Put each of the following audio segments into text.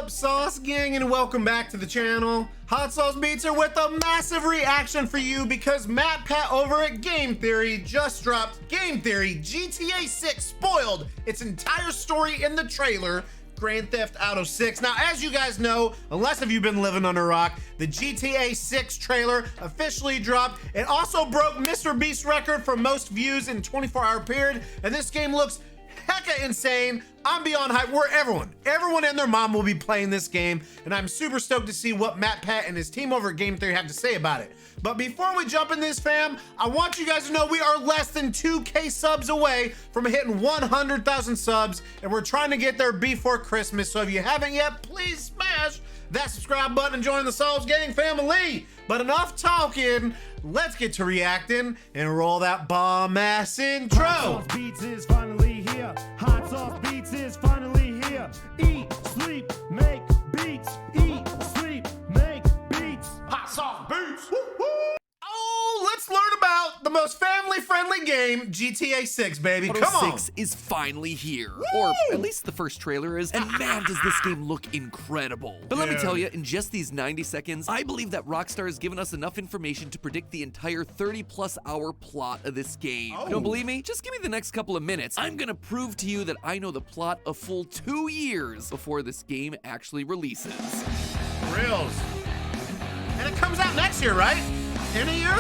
up, Sauce Gang, and welcome back to the channel. Hot Sauce Beats are with a massive reaction for you because Matt Pat over at Game Theory just dropped Game Theory GTA 6 spoiled its entire story in the trailer, Grand Theft Auto 6. Now, as you guys know, unless if you've been living under a rock, the GTA 6 trailer officially dropped. It also broke Mr. Beast's record for most views in a 24-hour period, and this game looks hecka insane. I'm beyond hype. Everyone and their mom will be playing this game, and I'm super stoked to see what Matt Pat and his team over at Game Theory have to say about it. But before we jump in this, fam, I want you guys to know we are less than 2K subs away from hitting 100,000 subs, and we're trying to get there before Christmas. So if you haven't yet, please smash that subscribe button and join the Sauce Gang family. But enough talking, let's get to reacting and roll that bomb-ass intro. Hot Sauce Beats is finally here. Hot Sauce Beats is finally here. Eat, sleep, make beats. Eat, sleep, make beats. Hot Sauce Beats. Woo, woo. Oh, let's learn about the most family-friendly game, GTA 6, baby. Come on. 6 is finally here. Or at least the first trailer is. And man, does this game look incredible. But let me tell you, in just these 90 seconds, I believe that Rockstar has given us enough information to predict the entire 30+ hour plot of this game. Oh. Don't believe me? Just give me the next couple of minutes. I'm gonna prove to you that I know the plot a full 2 years before this game actually releases. Reals. And it comes out next year, right? In a year?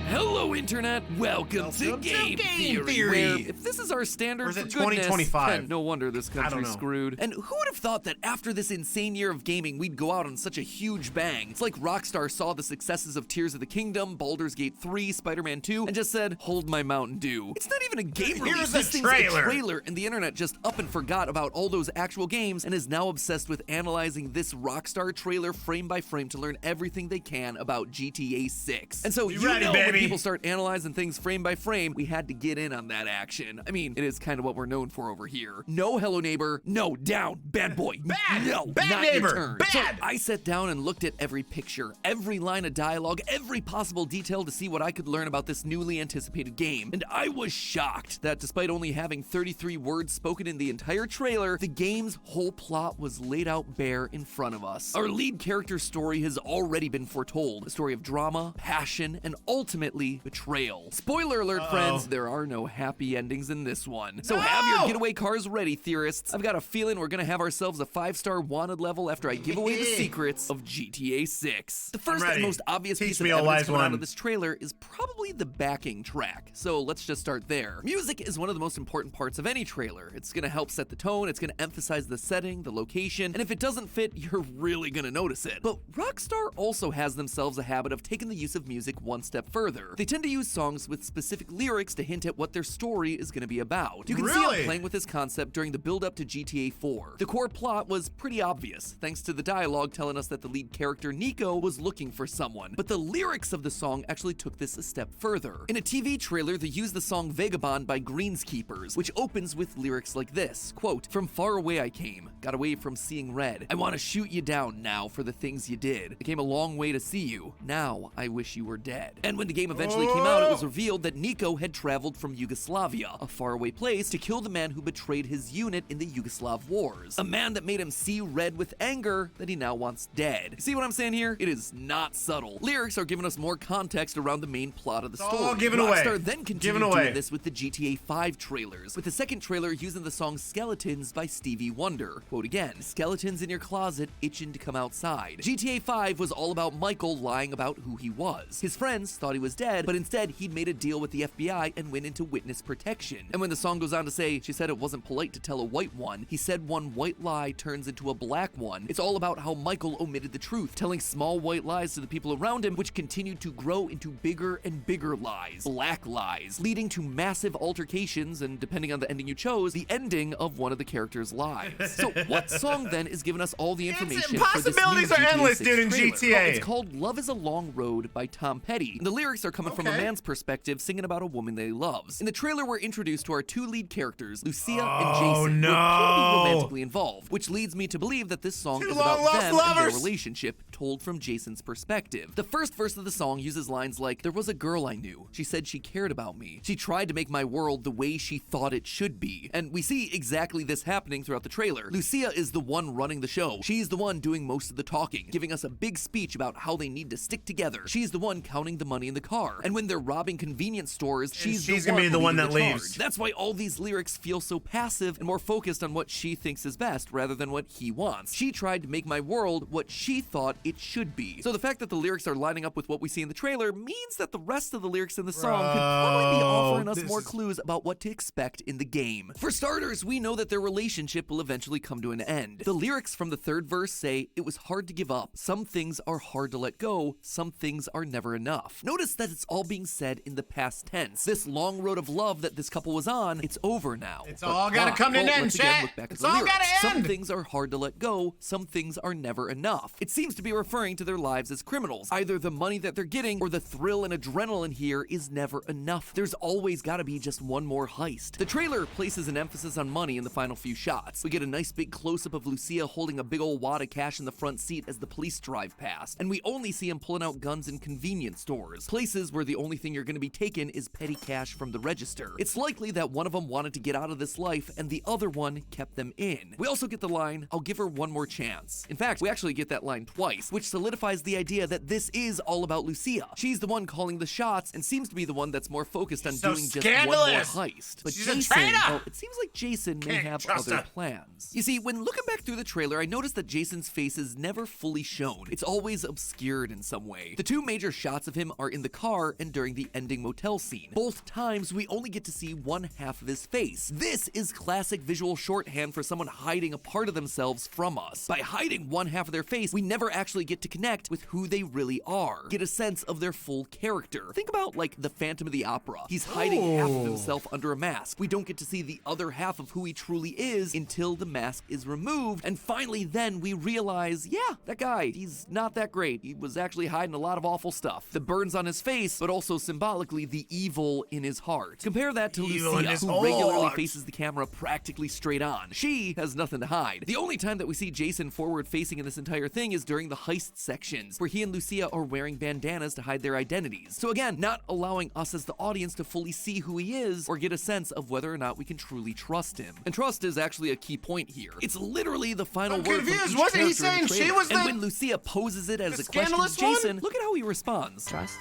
Hello, Internet. Welcome to Game Theory. Where, if this is our standard, or is it for goodness, 2025? no wonder this country's screwed. And who would have thought that after this insane year of gaming, we'd go out on such a huge bang? It's like Rockstar saw the successes of Tears of the Kingdom, Baldur's Gate 3, Spider-Man 2, and just said, hold my Mountain Dew. It's not even a game release. Here's this a thing's trailer. a trailer, and the Internet just up and forgot about all those actual games and is now obsessed with analyzing this Rockstar trailer frame by frame to learn everything they can about GTA 6. And so when people start analyzing things frame by frame, we had to get in on that action. I mean, it is kind of what we're known for over here. No, hello neighbor. No, down. Bad boy. Bad. No, bad not neighbor. your turn. Bad. So I sat down and looked at every picture, every line of dialogue, every possible detail to see what I could learn about this newly anticipated game. And I was shocked that despite only having 33 words spoken in the entire trailer, the game's whole plot was laid out bare in front of us. Our lead character's story has already been foretold. A story of drama, passion, and ultimately betrayal. Spoiler alert, friends, there are no happy endings in this one. So have your getaway cars ready, theorists. I've got a feeling we're gonna have ourselves a 5-star wanted level after I give away the secrets of GTA 6. The first and most obvious piece of evidence coming out of this trailer is probably the backing track. So let's just start there. Music is one of the most important parts of any trailer. It's gonna help set the tone, it's gonna emphasize the setting, the location, and if it doesn't fit, you're really gonna notice it. But Rockstar also has themselves a habit of taking the use of music one step further. They tend to use songs with specific lyrics to hint at what their story is going to be about. You can see them playing with this concept during the build-up to GTA 4. The core plot was pretty obvious, thanks to the dialogue telling us that the lead character Nico was looking for someone. But the lyrics of the song actually took this a step further. In a TV trailer, they used the song Vagabond by Greenskeepers, which opens with lyrics like this, quote, "From far away I came, got away from seeing red. I want to shoot you down now for the things you did. I came a long way to see you. Now I wish you were dead." And when the game eventually came out, it was revealed that Nico had traveled from Yugoslavia, a faraway place, to kill the man who betrayed his unit in the Yugoslav wars. A man that made him see red with anger that he now wants dead. See what I'm saying here? It is not subtle. Lyrics are giving us more context around the main plot of the story. All given away. Rockstar then continued doing this with the GTA 5 trailers, with the second trailer using the song Skeletons by Stevie Wonder. Quote again, "Skeletons in your closet itching to come outside." GTA 5 was all about Michael lying about who he was. His friends thought he was dead, but instead he'd made a deal with the FBI and went into witness protection. And when the song goes on to say, "She said it wasn't polite to tell a white one," he said one white lie turns into a black one. It's all about how Michael omitted the truth, telling small white lies to the people around him, which continued to grow into bigger and bigger lies, black lies, leading to massive altercations and, depending on the ending you chose, the ending of one of the characters' lives. So what song then is giving us all the information for this new possibilities are GTA endless, 6 dude, in trailer? GTA. Well, it's called "Love is a Long Road" by Tom Petty. And the lyrics lyrics are coming from a man's perspective, singing about a woman that he loves. In the trailer, we're introduced to our two lead characters, Lucia and Jason, who appear to be romantically involved, which leads me to believe that this song is about them and their relationship, told from Jason's perspective. The first verse of the song uses lines like, "There was a girl I knew. She said she cared about me. She tried to make my world the way she thought it should be." And we see exactly this happening throughout the trailer. Lucia is the one running the show. She's the one doing most of the talking, giving us a big speech about how they need to stick together. She's the one counting the money in the car. And when they're robbing convenience stores, she's gonna be the one that leaves. That's why all these lyrics feel so passive and more focused on what she thinks is best rather than what he wants. She tried to make my world what she thought it should be. So the fact that the lyrics are lining up with what we see in the trailer means that the rest of the lyrics in the song could probably be offering us more clues about what to expect in the game. For starters, we know that their relationship will eventually come to an end. The lyrics from the third verse say, "It was hard to give up. Some things are hard to let go. Some things are never enough." Notice that it's all being said in the past tense. This long road of love that this couple was on, it's over now. It's all gotta come to an end, chat. It's all gotta end. Some things are hard to let go. Some things are never enough. It seems to be referring to their lives as criminals. Either the money that they're getting or the thrill and adrenaline here is never enough. There's always gotta be just one more heist. The trailer places an emphasis on money in the final few shots. We get a nice big close-up of Lucia holding a big old wad of cash in the front seat as the police drive past, and we only see him pulling out guns in convenience stores, places where the only thing you're gonna be taking is petty cash from the register. It's likely that one of them wanted to get out of this life and the other one kept them in. We also get the line, "I'll give her one more chance." In fact, we actually get that line twice, which solidifies the idea that this is all about Lucia. She's the one calling the shots and seems to be the one that's more focused on doing just one more heist. But She's Jason, well, it seems like Jason may have other plans. You see, when looking back through the trailer, I noticed that Jason's face is never fully shown. It's always obscured in some way. The two major shots of him are in the car and during the ending motel scene. Both times, we only get to see one half of his face. This is classic visual shorthand for someone hiding a part of themselves from us. By hiding one half of their face, we never actually get to connect with who they really are, get a sense of their full character. Think about like the Phantom of the Opera. He's hiding half of himself under a mask. We don't get to see the other half of who he truly is until the mask is removed, and finally then we realize, yeah, that guy, he's not that great. He was actually hiding a lot of awful stuff. The burns on his face, but also symbolically the evil in his heart. Compare that to Lucia, who regularly faces the camera practically straight on. She has nothing to hide. The only time that we see Jason forward facing in this entire thing is during the heist sections, where he and Lucia are wearing bandanas to hide their identities. So again, not allowing us as the audience to fully see who he is or get a sense of whether or not we can truly trust him. And trust is actually a key point here. It's literally the final word from each Wasn't he character in saying the she trailer. was And when Lucia poses it as a question to Jason, look at how he responds. Trust?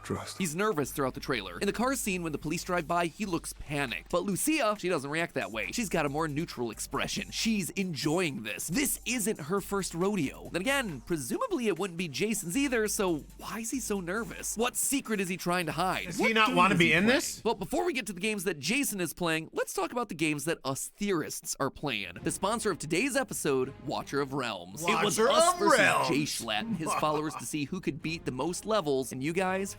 Trust. He's nervous throughout the trailer. In the car scene, when the police drive by, he looks panicked. But Lucia, she doesn't react that way. She's got a more neutral expression. She's enjoying this. This isn't her first rodeo. Then again, presumably it wouldn't be Jason's either, so why is he so nervous? What secret is he trying to hide? Does he not want to be in this? Well, before we get to the games that Jason is playing, let's talk about the games that us theorists are playing. The sponsor of today's episode, Watcher of Realms. It was us versus Jay Schlatt and his followers to see who could beat the most levels, and you guys,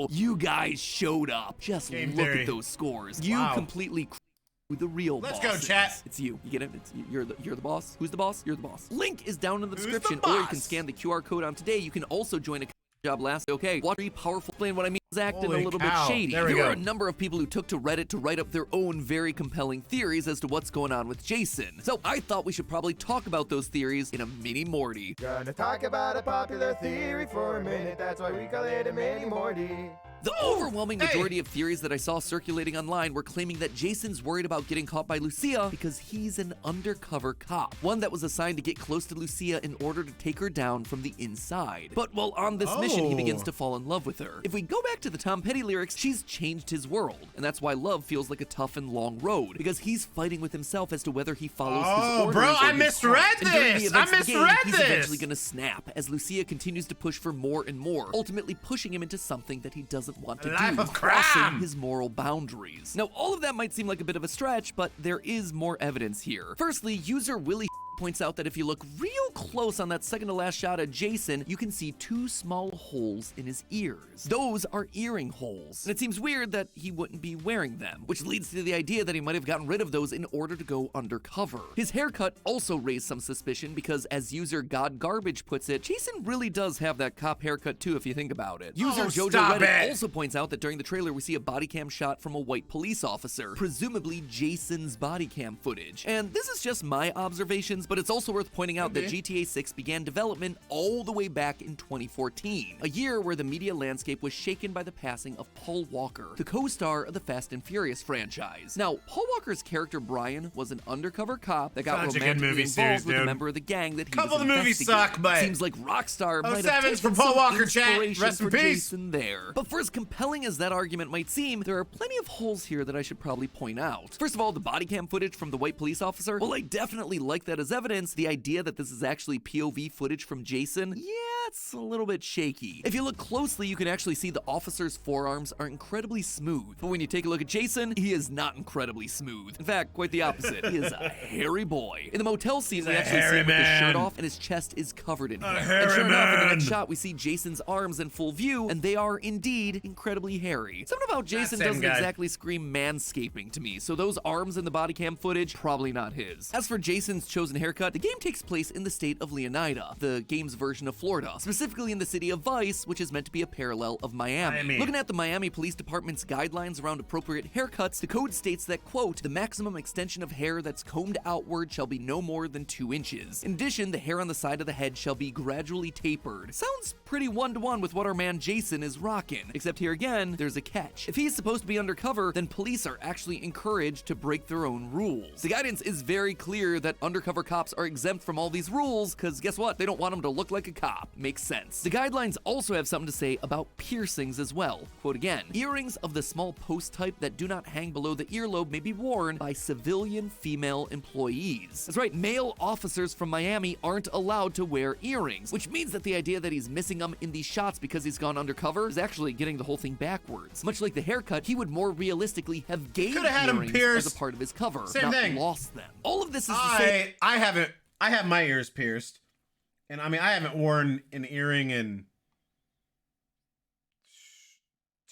you guys showed up. Just look at those scores. You completely with the real boss. Let's go, chat. It's you. You get it? You're the boss. Who's the boss? You're the boss. Link is down in the description, or you can scan the QR code on today. You can also join a job last. Okay, watch powerful plan. What I mean is acting a little bit shady. There were a number of people who took to Reddit to write up their own very compelling theories as to what's going on with Jason. So I thought we should probably talk about those theories in a mini Morty. Gonna talk about a popular theory for a minute. That's why we call it a mini Morty. The overwhelming majority of theories that I saw circulating online were claiming that Jason's worried about getting caught by Lucia because he's an undercover cop, one that was assigned to get close to Lucia in order to take her down from the inside. But while on this mission, he begins to fall in love with her. If we go back to the Tom Petty lyrics, she's changed his world, and that's why love feels like a tough and long road, because he's fighting with himself as to whether he follows his orders. Bro, I or his misread heart. And during the this! events I of the game, misread he's this! eventually gonna snap as Lucia continues to push for more and more, ultimately pushing him into something that he doesn't want to Life do, of crime. crossing his moral boundaries. Now, all of that might seem like a bit of a stretch, but there is more evidence here. Firstly, user Willie points out that if you look real close on that second to last shot of Jason, you can see 2 small holes in his ears. Those are earring holes, and it seems weird that he wouldn't be wearing them, which leads to the idea that he might have gotten rid of those in order to go undercover. His haircut also raised some suspicion because, as user God Garbage puts it, Jason really does have that cop haircut too if you think about it. User Jojo Reddit also points out that during the trailer we see a body cam shot from a white police officer, presumably Jason's body cam footage. And this is just my observations, but it's also worth pointing out that GTA 6 began development all the way back in 2014, a year where the media landscape was shaken by the passing of Paul Walker, the co-star of the Fast and Furious franchise. Now, Paul Walker's character Brian was an undercover cop that got romantically involved with a member of the gang that he was investigating. Couple of the movies suck, but seems like Rockstar might have 07's taken for Paul some Walker, chat. inspiration Rest in for peace. Jason there. But for as compelling as that argument might seem, there are plenty of holes here that I should probably point out. First of all, the body cam footage from the white police officer, well, I definitely like that as evidence. The idea that this is actually POV footage from Jason, yeah, it's a little bit shaky. If you look closely, you can actually see the officer's forearms are incredibly smooth. But when you take a look at Jason, he is not incredibly smooth. In fact, quite the opposite. He is a hairy boy. In the motel scene, we actually see him with his shirt off and his chest is covered in hair. And sure enough, in the next shot, we see Jason's arms in full view, and they are indeed incredibly hairy. Something about Jason doesn't exactly scream manscaping to me, so those arms in the body cam footage, probably not his. As for Jason's chosen haircut, the game takes place in the state of Leonida, the game's version of Florida, specifically in the city of Vice, which is meant to be a parallel of Miami. Looking at the Miami Police Department's guidelines around appropriate haircuts, the code states that, quote, the maximum extension of hair that's combed outward shall be no more than 2 inches. In addition, the hair on the side of the head shall be gradually tapered. Sounds pretty one-to-one with what our man Jason is rocking, except here again, there's a catch. If he's supposed to be undercover, then police are actually encouraged to break their own rules. The guidance is very clear that undercover cops are exempt from all these rules, because guess what? They don't want them to look like a cop. Makes sense. The guidelines also have something to say about piercings as well. Quote again, earrings of the small post type that do not hang below the earlobe may be worn by civilian female employees. That's right, male officers from Miami aren't allowed to wear earrings, which means that the idea that he's missing them in these shots because he's gone undercover is actually getting the whole thing backwards. Much like the haircut, he would more realistically have gained earrings as a part of his cover, not lost them. All of this is to say, I have my ears pierced, and I mean, I haven't worn an earring in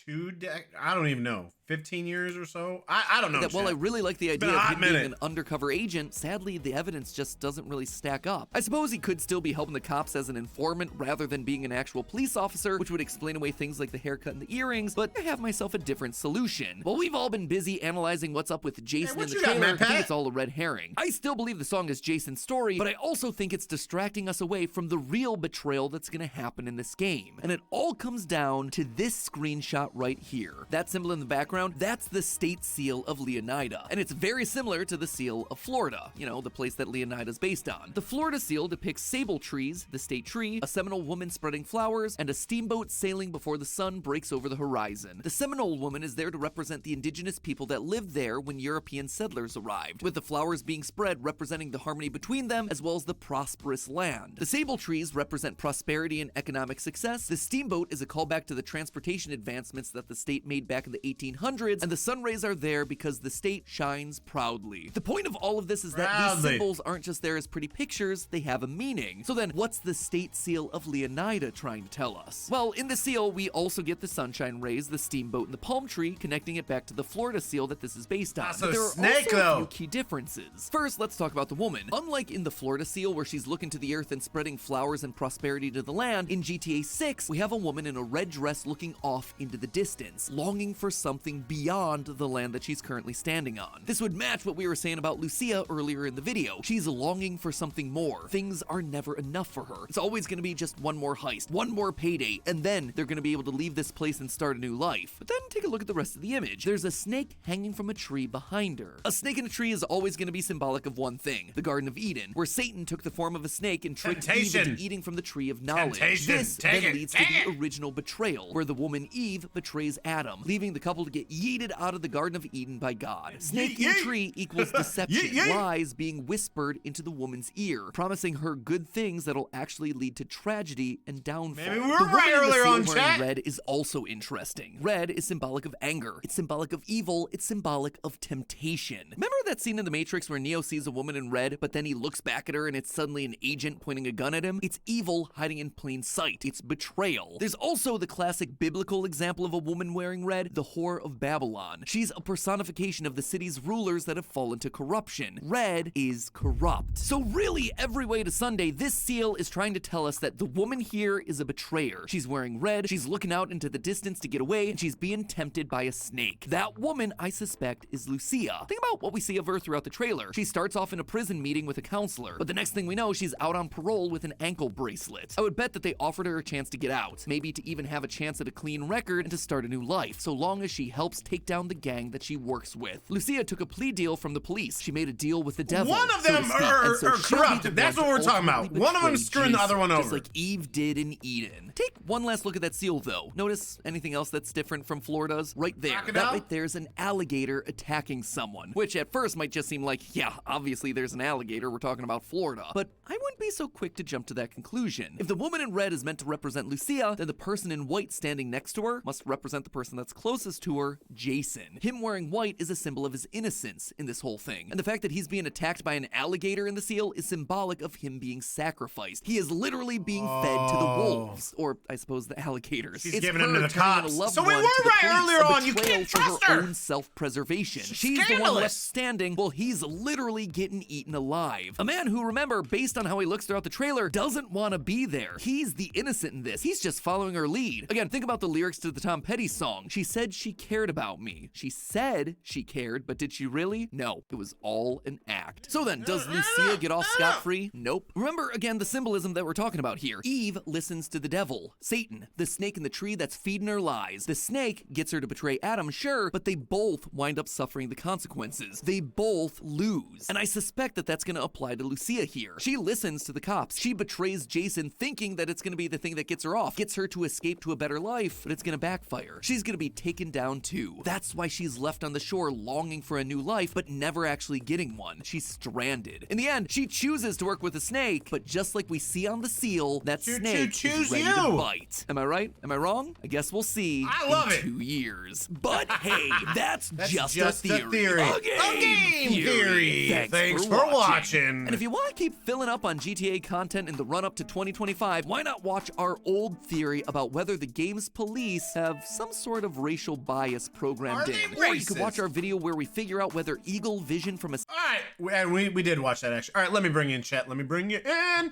I don't even know, 15 years or so? I don't know. That while I really like the idea of him being an undercover agent, sadly, the evidence just doesn't really stack up. I suppose he could still be helping the cops as an informant rather than being an actual police officer, which would explain away things like the haircut and the earrings, but I have myself a different solution. While we've all been busy analyzing what's up with Jason in the trailer, I think it's all a red herring. I still believe the song is Jason's story, but I also think it's distracting us away from the real betrayal that's gonna happen in this game. And it all comes down to this screenshot right here. That symbol in the background, that's the state seal of Leonida. And it's very similar to the seal of Florida, you know, the place that Leonida's based on. The Florida seal depicts sable trees, the state tree, a Seminole woman spreading flowers, and a steamboat sailing before the sun breaks over the horizon. The Seminole woman is there to represent the indigenous people that lived there when European settlers arrived, with the flowers being spread representing the harmony between them as well as the prosperous land. The sable trees represent prosperity and economic success. The steamboat is a callback to the transportation advancements that the state made back in the 1800s, and the sun rays are there because the state shines proudly. The point of all of this is that these symbols aren't just there as pretty pictures, they have a meaning. So then, what's the state seal of Leonida trying to tell us? Well, in the seal, we also get the sunshine rays, the steamboat, and the palm tree, connecting it back to the Florida seal that this is based on. But there are also a few key differences. First, let's talk about the woman. Unlike in the Florida seal, where she's looking to the earth and spreading flowers and prosperity to the land, in GTA 6, we have a woman in a red dress looking off into the distance, longing for something beyond the land that she's currently standing on. This would match what we were saying about Lucia earlier in the video. She's longing for something more. Things are never enough for her. It's always going to be just one more heist, one more payday, and then they're going to be able to leave this place and start a new life. But then take a look at the rest of the image. There's a snake hanging from a tree behind her. A snake in a tree is always going to be symbolic of one thing, the Garden of Eden, where Satan took the form of a snake and tricked Eve into eating from the tree of knowledge. This then leads to the original betrayal, where the woman Eve betrays Adam, leaving the couple to get tree yeeted out of the Garden of Eden by God. Snake in Yeet. tree equals deception, Yeet. lies being whispered into the woman's ear, promising her good things that'll actually lead to tragedy and downfall. Maybe we were The woman right in the earlier seal on, wearing chat. red is also interesting. Red is symbolic of anger. It's symbolic of evil. It's symbolic of temptation. Remember that scene in The Matrix where Neo sees a woman in red, but then he looks back at her and it's suddenly an agent pointing a gun at him? It's evil hiding in plain sight. It's betrayal. There's also the classic biblical example of a woman wearing red, the Whore of Babylon. She's a personification of the city's rulers that have fallen to corruption. Red is corrupt. So really, every way to Sunday, this seal is trying to tell us that the woman here is a betrayer. She's wearing red, she's looking out into the distance to get away, and she's being tempted by a snake. That woman, I suspect, is Lucia. Think about what we see of her throughout the trailer. She starts off in a prison meeting with a counselor, but the next thing we know, she's out on parole with an ankle bracelet. I would bet that they offered her a chance to get out, maybe to even have a chance at a clean record and to start a new life, so long as she helps take down the gang that she works with. Lucia took a plea deal from the police. She made a deal with the devil. One of so to them speak, are and so she'll be the corrupted. That's one what to we're talking about. ultimately One of them betray screwing the other one Jason, over. just like Eve did in Eden. Take one last look at that seal, though. Notice anything else that's different from Florida's? Right there. Crocodile? That right there's an alligator attacking someone, which at first might just seem like, yeah, obviously there's an alligator. We're talking about Florida. But I wouldn't be so quick to jump to that conclusion. If the woman in red is meant to represent Lucia, then the person in white standing next to her must represent the person that's closest to her, Jason. Him wearing white is a symbol of his innocence in this whole thing. And the fact that he's being attacked by an alligator in the seal is symbolic of him being sacrificed. He is literally being fed to the wolves, or I suppose the alligators. She's It's giving him her to the turning cops. a loved So we one were to the right police, earlier a on. You betrayal can't for trust her her. own self-preservation. She's She's the one scandalous. left standing while he's literally getting eaten alive. A man who, remember, based on how he looks throughout the trailer, doesn't want to be there. He's the innocent in this. He's just following her lead. Again, think about the lyrics to the Tom Petty song. She said she cared about me. She said she cared, but did she really? No, it was all an act. So then, does Lucia get off scot-free? Nope. Remember, again, the symbolism that we're talking about here. Eve listens to the devil, Satan, the snake in the tree that's feeding her lies. The snake gets her to betray Adam, sure, but they both wind up suffering the consequences. They both lose. And I suspect that that's going to apply to Lucia here. She listens to the cops. She betrays Jason thinking that it's going to be the thing that gets her off, gets her to escape to a better life, but it's going to backfire. She's going to be taken down too. That's why she's left on the shore longing for a new life, but never actually getting one. She's stranded. In the end, she chooses to work with a snake, but just like we see on the seal, that snake choose is ready you. to bite. Am I right? Am I wrong? I guess we'll see I love in it. 2 years. But hey, that's just a a theory. theory. A game theory. Thanks for watching. And if you want to keep filling up on GTA content in the run-up to 2025, why not watch our old theory about whether the game's police have some sort of racial bias programmed Are in? they Or you could racist? watch our video where we figure out whether Eagle Vision from a All right, we did watch that actually. All right, let me bring you in, chat. Let me bring you in,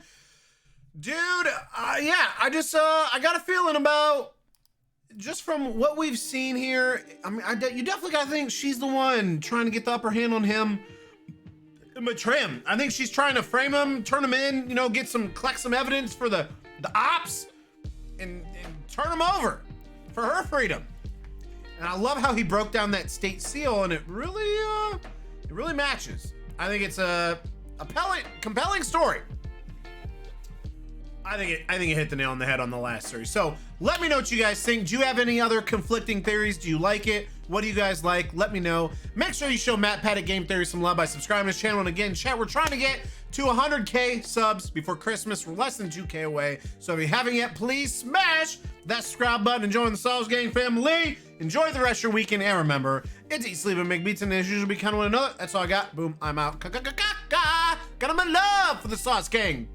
dude. Yeah, I got a feeling about just from what we've seen here. I mean, you definitely got to think she's the one trying to get the upper hand on him and betray him. I think she's trying to frame him, turn him in, you know, collect some evidence for the ops, and turn him over for her freedom. And I love how he broke down that state seal, and it really matches. I think it's a compelling story. I think it hit the nail on the head on the last series. So let me know what you guys think. Do you have any other conflicting theories? Do you like it? What do you guys like? Let me know. Make sure you show Matt Pat at Game Theory some love by subscribing to his channel. And again, chat, we're trying to get to 100K subs before Christmas. We're less than 2K away. So if you haven't yet, please smash that subscribe button and join the Sauce Gang family. Enjoy the rest of your weekend. And remember, it's eat, sleep, and make beats, and as usual, be kind of one another. That's all I got. Boom, I'm out. Got my love for the Sauce Gang.